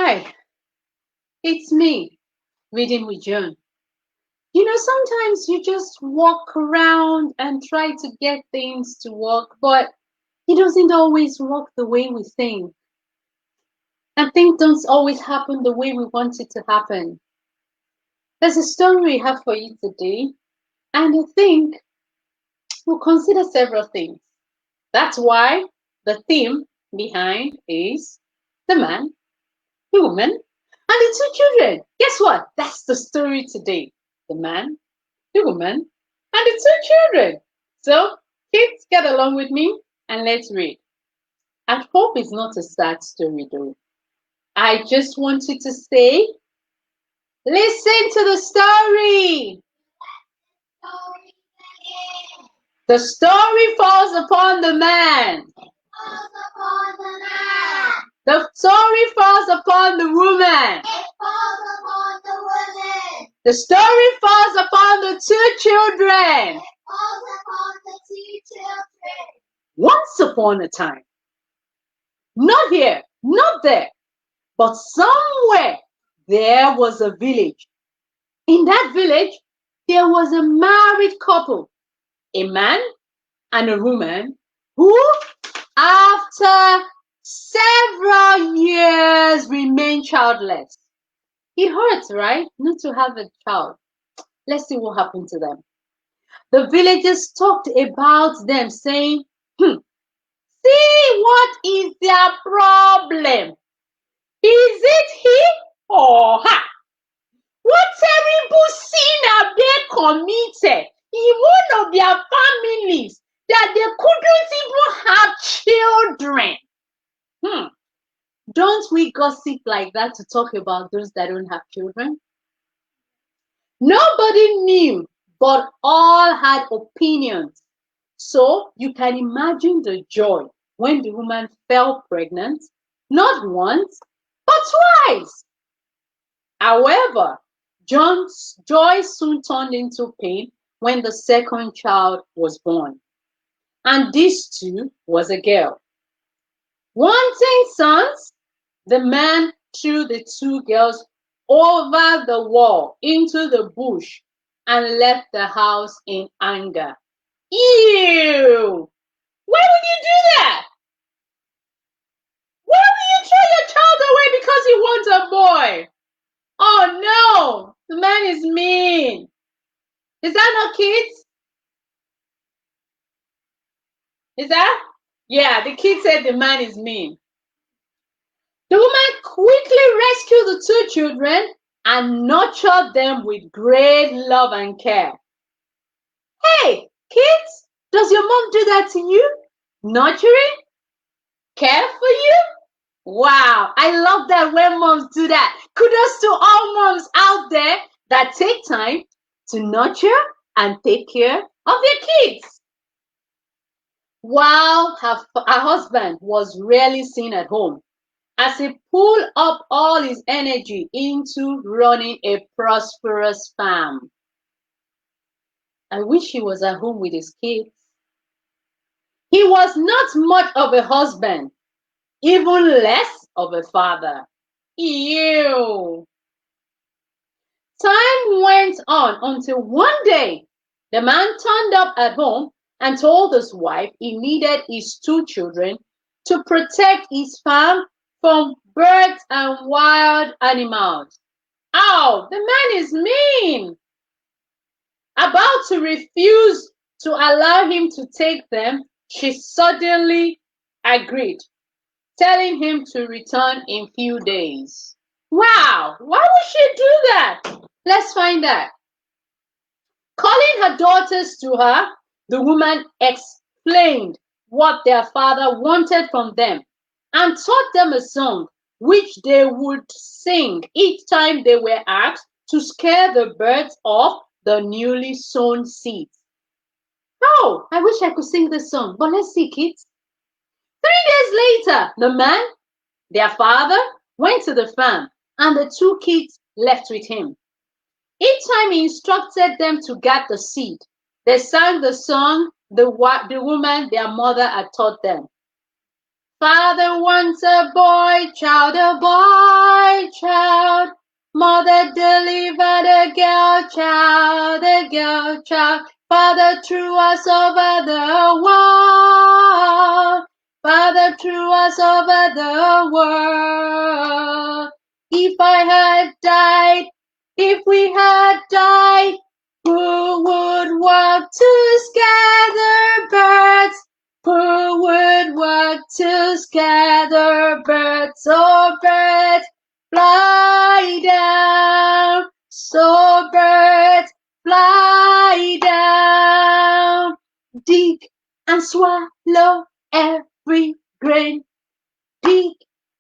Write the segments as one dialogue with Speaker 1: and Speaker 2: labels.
Speaker 1: Hi, it's me, reading with John. Sometimes you just walk around and try to get things to work, but it doesn't always work the way we think. And things don't always happen the way we want it to happen. There's a story I have for you today, and I think we'll consider several things. That's why the theme behind is the man, the woman, and the two children. Guess what? That's the story today. The man, the woman, and the two children. So, kids, get along with me and let's read. I hope it's not a sad story though. I just want you to say, listen to the story. The story falls upon the man. The story falls upon the woman. The story falls upon the two children. Once upon a time, not here, not there, but somewhere there was a village. In that village, there was a married couple, a man and a woman, who, after several years, remained childless. It hurts, right? Not to have a child. Let's see what happened to them. The villagers talked about them, saying, see what is their problem? Is it he or her? What terrible sin have they committed in one of their families that they couldn't even have children? Don't we gossip like that to talk about those that don't have children? Nobody knew, but all had opinions. So you can imagine the joy when the woman fell pregnant, not once, but twice. However, joy soon turned into pain when the second child was born. And this too was a girl. Wanting sons, the man threw the two girls over the wall into the bush and left the house in anger. Ew! Why would you do that? Why would you throw your child away because you want a boy? Oh no! The man is mean. Is that not kids? Is that? Yeah, the kid said the man is mean. The woman quickly rescued the two children and nurtured them with great love and care. Hey, kids, does your mom do that to you? Nurturing? Care for you? Wow, I love that when moms do that. Kudos to all moms out there that take time to nurture and take care of their kids. While her husband was rarely seen at home, as he pulled up all his energy into running a prosperous farm. I wish he was at home with his kids. He was not much of a husband, even less of a father. Ew. Time went on until one day the man turned up at home and told his wife he needed his two children to protect his farm from birds and wild animals. Oh, the man is mean. About to refuse to allow him to take them, she suddenly agreed, telling him to return in few days. Wow, why would she do that? Let's find out. Calling her daughters to her, the woman explained what their father wanted from them and taught them a song which they would sing each time they were asked to scare the birds off the newly sown seeds. Oh, I wish I could sing this song, but let's see, kids. 3 days later, the man, their father, went to the farm and the two kids left with him. Each time he instructed them to gather the seed, they sang the song the woman, their mother, had taught them. Father wants a boy child, a boy child. Mother delivered a girl child, a girl child. Father threw us over the wall. Father threw us over the world. If I had died, if we had died, who would walk to scatter birds? Who would walk to scatter birds? Oh, birds, fly down. So birds, fly down. Dig and swallow every grain. Dig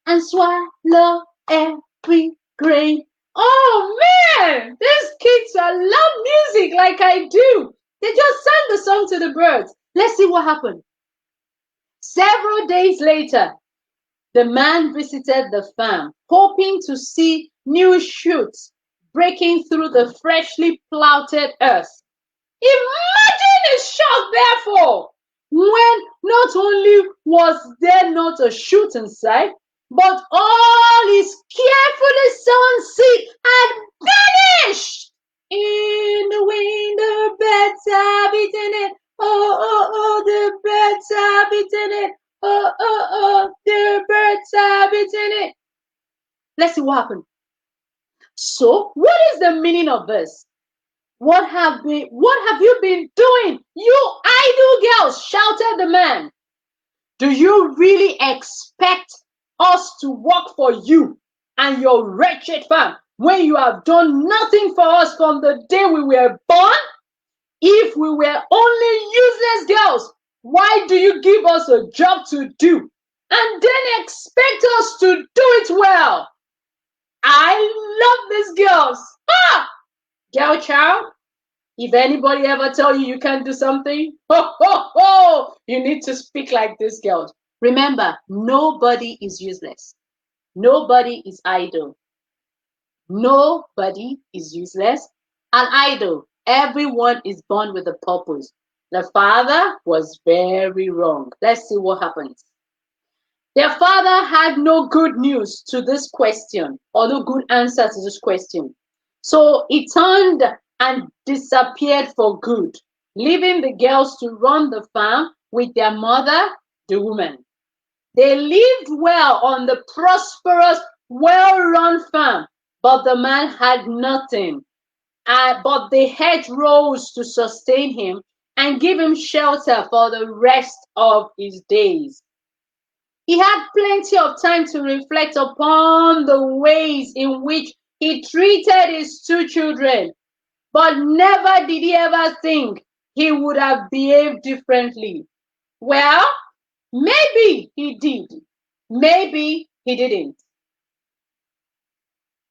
Speaker 1: and swallow every grain. Oh man, these kids love music like I do. They just sang the song to the birds. Let's see what happened. Several days later, the man visited the farm, hoping to see new shoots breaking through the freshly plowed earth. Imagine his shock, therefore, when not only was there not a shoot in sight, but all his carefully sown seed had vanished. In the wind, the birds have eaten it. Oh, oh, oh, the birds have eaten it. Oh, oh, oh, the birds have eaten it. Let's see what happened. So, what is the meaning of this? What have you been doing, you idle girls? Shouted the man. Do you really expect us to work for you and your wretched farm when you have done nothing for us from the day we were born? If we were only useless girls, why do you give us a job to do and then expect us to do it well? I love these girls. Ah, girl child. If anybody ever tell you you can't do something, ho, ho, ho, you need to speak like these girls. Remember, nobody is useless. Nobody is idle. Nobody is useless and idle. Everyone is born with a purpose. The father was very wrong. Let's see what happens. Their father had no good news to this question, or no good answer to this question. So he turned and disappeared for good, leaving the girls to run the farm with their mother, the woman. They lived well on the prosperous, well-run farm, but the man had nothing. But the hedge rose to sustain him and give him shelter for the rest of his days. He had plenty of time to reflect upon the ways in which he treated his two children, but never did he ever think he would have behaved differently. Well, maybe he did. Maybe he didn't.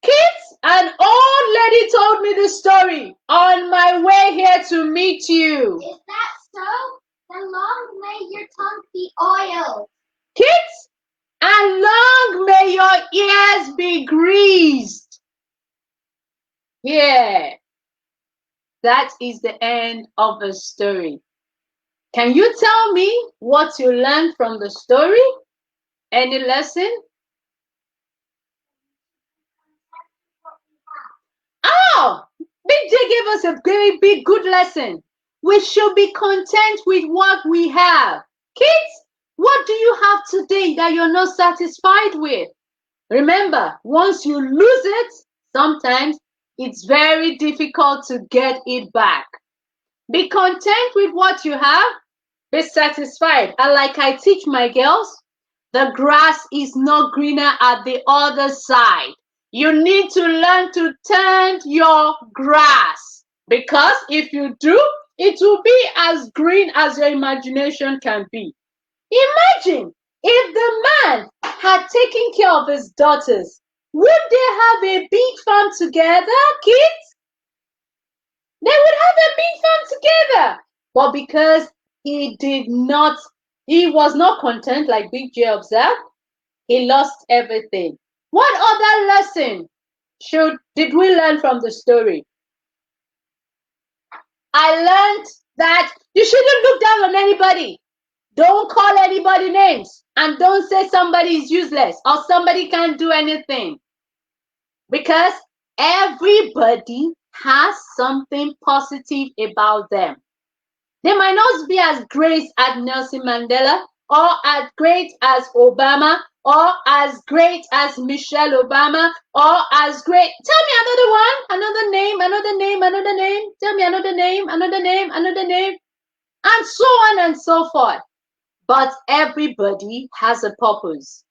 Speaker 1: Kids, an old lady told me this story on my way here to meet you.
Speaker 2: Is that so? Then long may your tongue be oiled.
Speaker 1: Kids, and long may your ears be greased. Yeah, that is the end of the story. Can you tell me what you learned from the story? Any lesson? Oh, Big J gave us a very big good lesson. We should be content with what we have. Kids, what do you have today that you're not satisfied with? Remember, once you lose it, sometimes it's very difficult to get it back. Be content with what you have. Be satisfied. And like I teach my girls, the grass is not greener at the other side. You need to learn to tend your grass, because if you do, it will be as green as your imagination can be. Imagine if the man had taken care of his daughters. Would they have a big farm together, kids? They would have a big farm together. But because he was not content, like Big J observed, he lost everything. What other lesson did we learn from the story? I learned that you shouldn't look down on anybody. Don't call anybody names, and don't say somebody is useless or somebody can't do anything, because everybody has something positive about them. They might not be as great as Nelson Mandela, or as great as Obama, or as great as Michelle Obama, or as great. Tell me another one, another name, another name, another name. Tell me another name, another name, another name, and so on and so forth. But everybody has a purpose.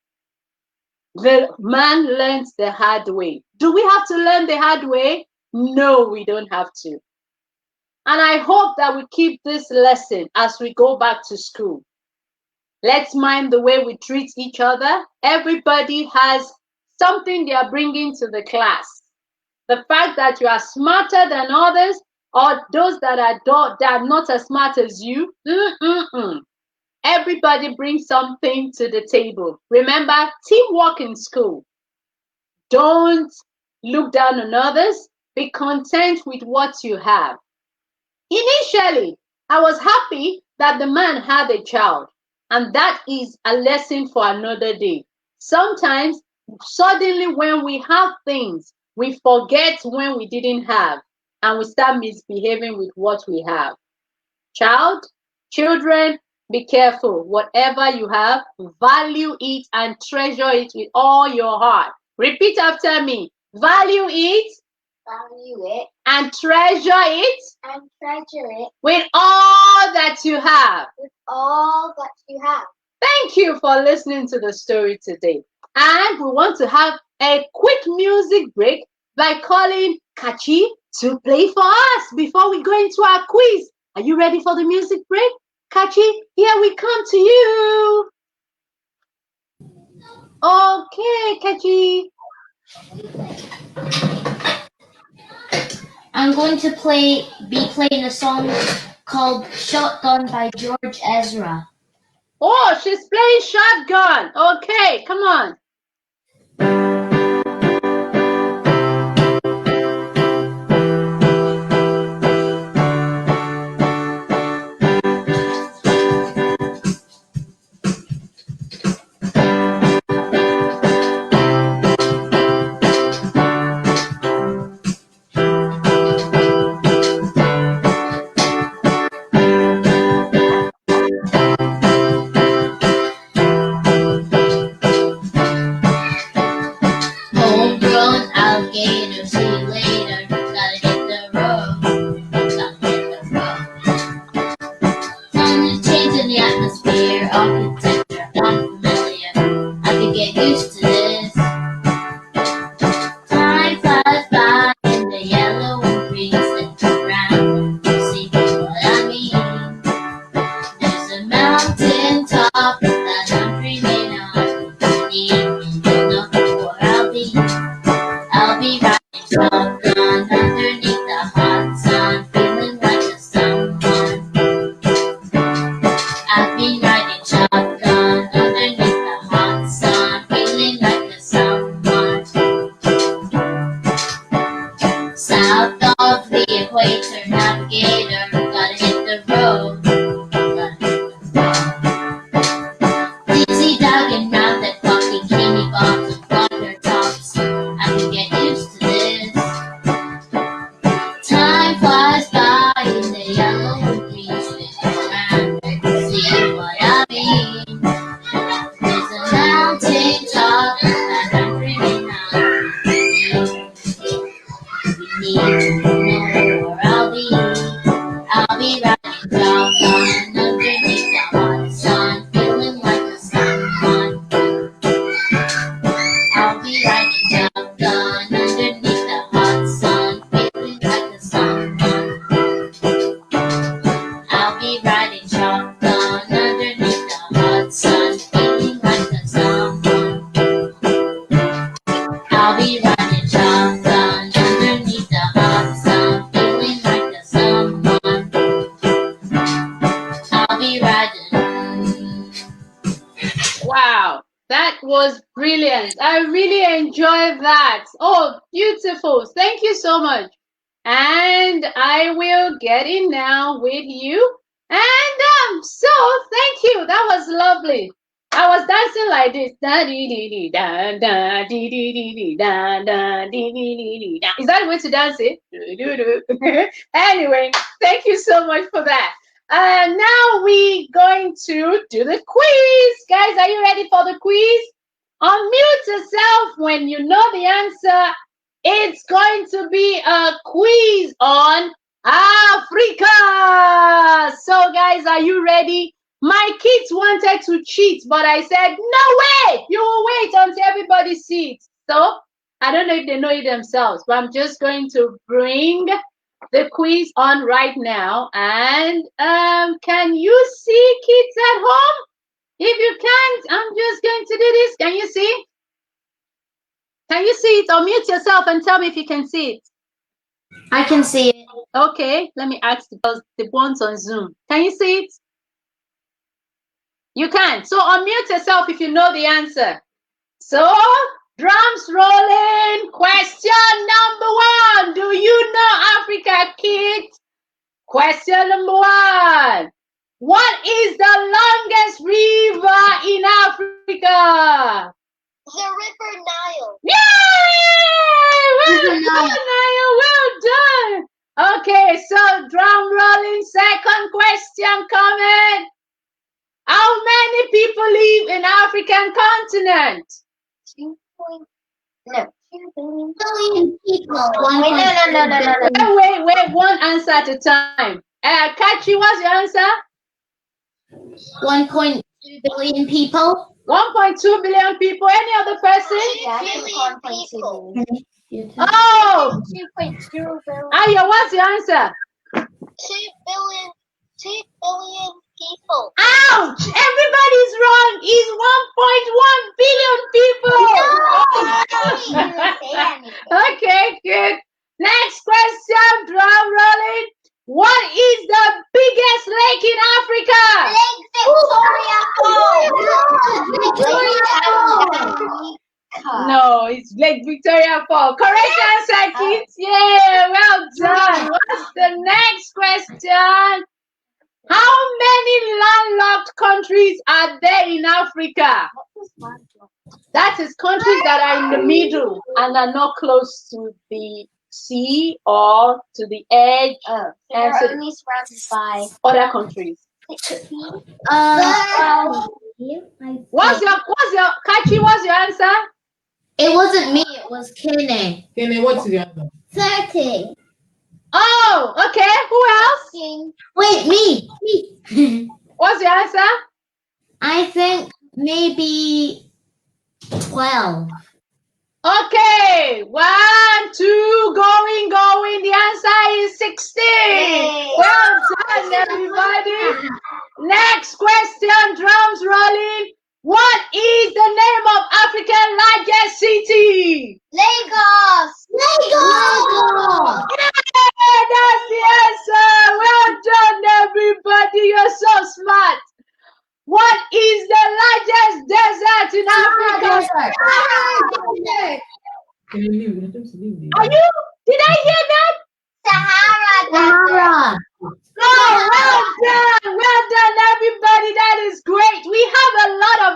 Speaker 1: The man learns the hard way. Do we have to learn the hard way? No, we don't have to. And I hope that we keep this lesson as we go back to school. Let's mind the way we treat each other. Everybody has something they are bringing to the class. The fact that you are smarter than others, or those that are not as smart as you, everybody brings something to the table. Remember, teamwork in school. Don't look down on others. Be content with what you have. Initially, I was happy that the man had a child, and that is a lesson for another day. Sometimes, suddenly, when we have things, we forget when we didn't have, and we start misbehaving with what we have. Children, be careful. Whatever you have, value it and treasure it with all your heart. Repeat after me. Value it and treasure it with all that you have. Thank you for listening to the story today. And we want to have a quick music break by calling Kachi to play for us before we go into our quiz. Are you ready for the music break? Kachi, here we come to you. Okay, Kachi.
Speaker 3: I'm going to be playing a song called Shotgun by George Ezra.
Speaker 1: Oh, she's playing shotgun. Okay, come on.
Speaker 3: Homegrown alligator, see you later. Gotta hit the road. Gotta hit the road. Thunder change in the atmosphere, architecture unfamiliar. I could get used to this. Time flies by in the yellow and green, slips around. You see what I mean? There's a mountain top that I'm dreaming of. You'll know where I'll be. I'll be riding shotgun underneath the hot sun, feeling like a someone. I've been riding shotgun underneath the hot sun, feeling like a someone. South of the equator, navigator, gotta hit the road. Gotta hit the road. Dizzy diving round that fucking bikini bottom, water tops. I can get used to this. Time flies by in the yellow and green, spinning around. See what I mean? There's a mountain top that I'm dreaming of. We need to know where I'll be. I'll be riding shotgun underneath the hot sun, feeling like a someone. I'll be riding shotgun underneath the hot sun, feeling like a someone. I'll be riding shotgun underneath the hot sun, feeling like a someone. I'll be riding shotgun underneath the hot sun, feeling like a someone. I'll be riding.
Speaker 1: Wow, that was brilliant. I really enjoyed that. Oh, beautiful. Thank you so much. And I will get in now with you. And so thank you. That was lovely. I was dancing like this. Da dee dee dee da da dee dee dee dee da da dee dee dee dee da. Is that the way to dance it? Anyway, thank you so much for that. Now we going to do the quiz. Guys, are you ready for the quiz? Unmute yourself when you know the answer. It's going to be a quiz on Africa. So guys, are you ready? My kids wanted to cheat, but I said, no way, you will wait until everybody sees. So I don't know if they know it themselves, but I'm just going to bring the quiz on right now. And can you see, kids at home? If you can't, I'm just going to do this. Can you see? Can you see it? Or mute yourself and tell me if you can see it.
Speaker 3: I can see it.
Speaker 1: Okay, let me ask the ones on Zoom. Can you see it? You can. So unmute yourself if you know the answer. So, drums rolling. Question number 1. Do you know Africa, kids? Question number 1. What is the longest river in Africa?
Speaker 2: The River Nile.
Speaker 1: Yay! Well done, Naya. Well done. Okay, so drum rolling. Second question coming. How many people live in African continent?
Speaker 2: 2 billion people.
Speaker 1: Wait. One answer at a time. Kachi, what's your answer?
Speaker 3: 1.2 billion people.
Speaker 1: 1.2 billion people. Any other person?
Speaker 2: 2 billion people.
Speaker 1: Oh!
Speaker 2: 2.2 billion.
Speaker 1: Aya, what's your answer?
Speaker 2: 2 billion people.
Speaker 1: Ouch! Everybody's wrong. It's 1.1 billion people. Okay, good. Next question, drum rolling. What is the biggest lake in Africa?
Speaker 2: Lake Victoria Falls.
Speaker 1: No, it's Lake Victoria Falls. Correct answer, kids. Yeah, well done. What's the next question? How many landlocked countries are there in Africa? That is countries that are in the middle and are not close to the sea or to the edge.
Speaker 2: And so only surrounded by
Speaker 1: other countries. What's your Kachi? What's your answer?
Speaker 3: It wasn't me. It was Kenny.
Speaker 4: Kenny, what's the answer?
Speaker 2: 30.
Speaker 1: Oh, okay. Who else?
Speaker 3: Wait, me.
Speaker 1: What's your answer?
Speaker 3: I think maybe 12.
Speaker 1: Okay, 1, 2, going. The answer is 16.
Speaker 2: Yay.
Speaker 1: Well done, everybody. Next question, drums rolling. What is the name of Africa's largest city?
Speaker 2: Lagos.
Speaker 1: Yeah, that's the answer. Well done, everybody. You're so smart. What is the largest desert in Africa?
Speaker 4: Can you leave? Let them leave.
Speaker 1: Are you? Did I hear that?
Speaker 2: Sahara.
Speaker 1: Oh, well done, everybody. That is great. We have a lot of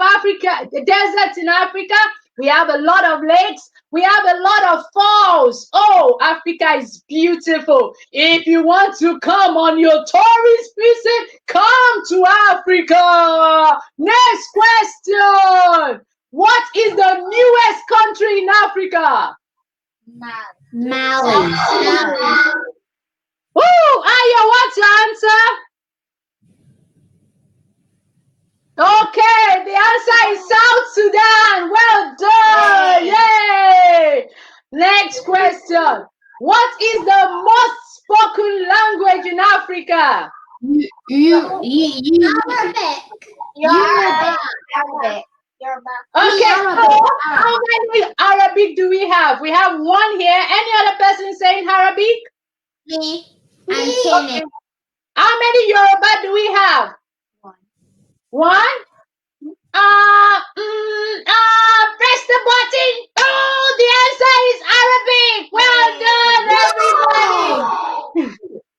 Speaker 1: deserts in Africa. We have a lot of lakes. We have a lot of falls. Oh, Africa is beautiful. If you want to come on your tourist visit, come to Africa. Next question. What is the newest country in Africa?
Speaker 3: Mali.
Speaker 1: Aya, what's your answer? Okay, the answer is South Sudan. Well done. Yay. Next question. What is the most spoken language in Africa?
Speaker 2: Arabic.
Speaker 1: Okay, so how many Arabic do we have? We have one here. Any other person saying Arabic?
Speaker 3: Me. And Kenny.
Speaker 1: How many Yoruba do we have? One? Press the button. Oh, the answer is Arabic. Well done, everybody.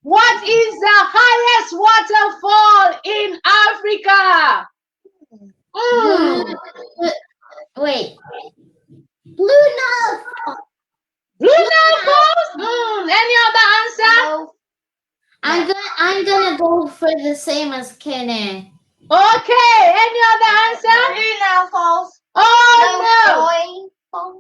Speaker 1: What is the highest waterfall
Speaker 3: for the same as Kenny.
Speaker 1: Okay, any other answer?
Speaker 2: Now falls.
Speaker 1: Oh no!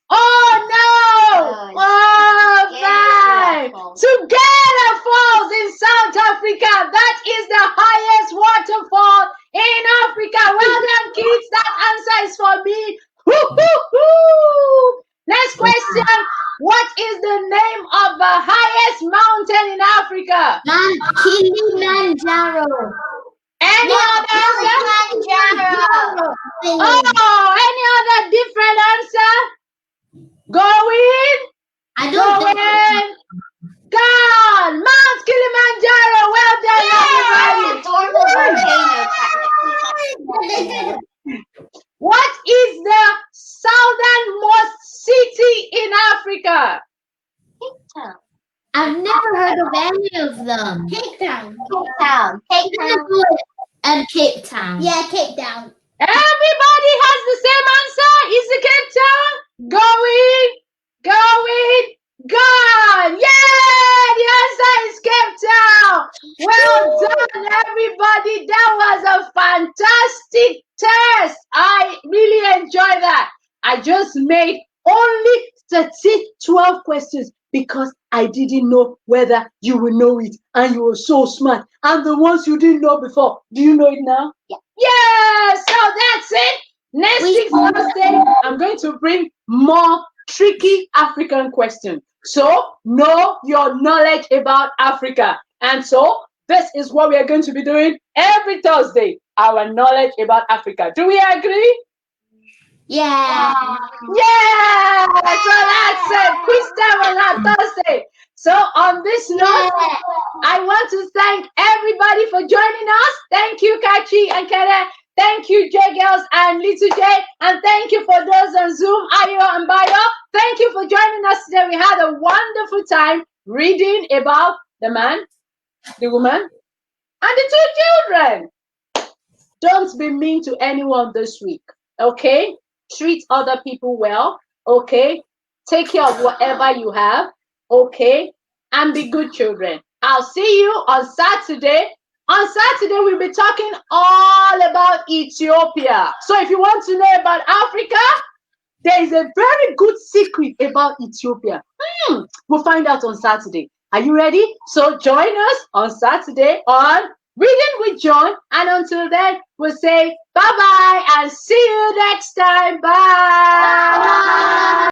Speaker 1: Oh no! Oh, fine! Together Falls in South Africa. That is the highest waterfall in Africa. Well done, kids. That answer is for me. Woo-hoo-hoo. Next question. What is the name of the highest mountain in Africa?
Speaker 3: Kilimanjaro.
Speaker 1: Any other answer?
Speaker 2: Kilimanjaro.
Speaker 1: Oh, any other different answer? Going?
Speaker 3: I don't think
Speaker 1: Going? Gone! Mount Kilimanjaro! Well done, everybody!
Speaker 2: It's a dormant volcano, technically.
Speaker 1: What is the southernmost city in Africa?
Speaker 2: Cape Town.
Speaker 3: I've never heard of any of them.
Speaker 2: Cape Town. Cape Town. Cape Town.
Speaker 3: And Cape Town.
Speaker 2: Yeah, Cape Town.
Speaker 1: Everybody has the same answer. Is it Cape Town? Going, gone. Yeah, the answer is Cape Town. Well done, everybody. That was a fantastic test. I really enjoyed that. I just made only 12 questions because I didn't know whether you will know it, and you were so smart. And the ones you didn't know before, do you know it now?
Speaker 2: Yeah.
Speaker 1: Yeah, so that's it. Next week, Thursday, I'm going to bring more tricky African questions. So, know your knowledge about Africa. And so, this is what we are going to be doing every Thursday, our knowledge about Africa. Do we agree?
Speaker 3: Yeah.
Speaker 1: Yeah! So that's it. Quiz time on our Thursday. So, on this note, I want to thank everybody for joining us. Thank you, Kachi and Kenneth. Thank you, J Girls and Little J. And thank you for those on Zoom, Ayo and Bayo. Thank you for joining us today. We had a wonderful time reading about the man, the woman, and the two children. Don't be mean to anyone this week, okay? Treat other people well, okay? Take care of whatever you have, okay? And be good children. I'll see you on Saturday. On Saturday, we'll be talking all about Ethiopia. So if you want to know about Africa, there is a very good secret about Ethiopia. We'll find out on Saturday. Are you ready? So join us on Saturday on Reading with John. And until then, we'll say bye-bye and see you next time. Bye.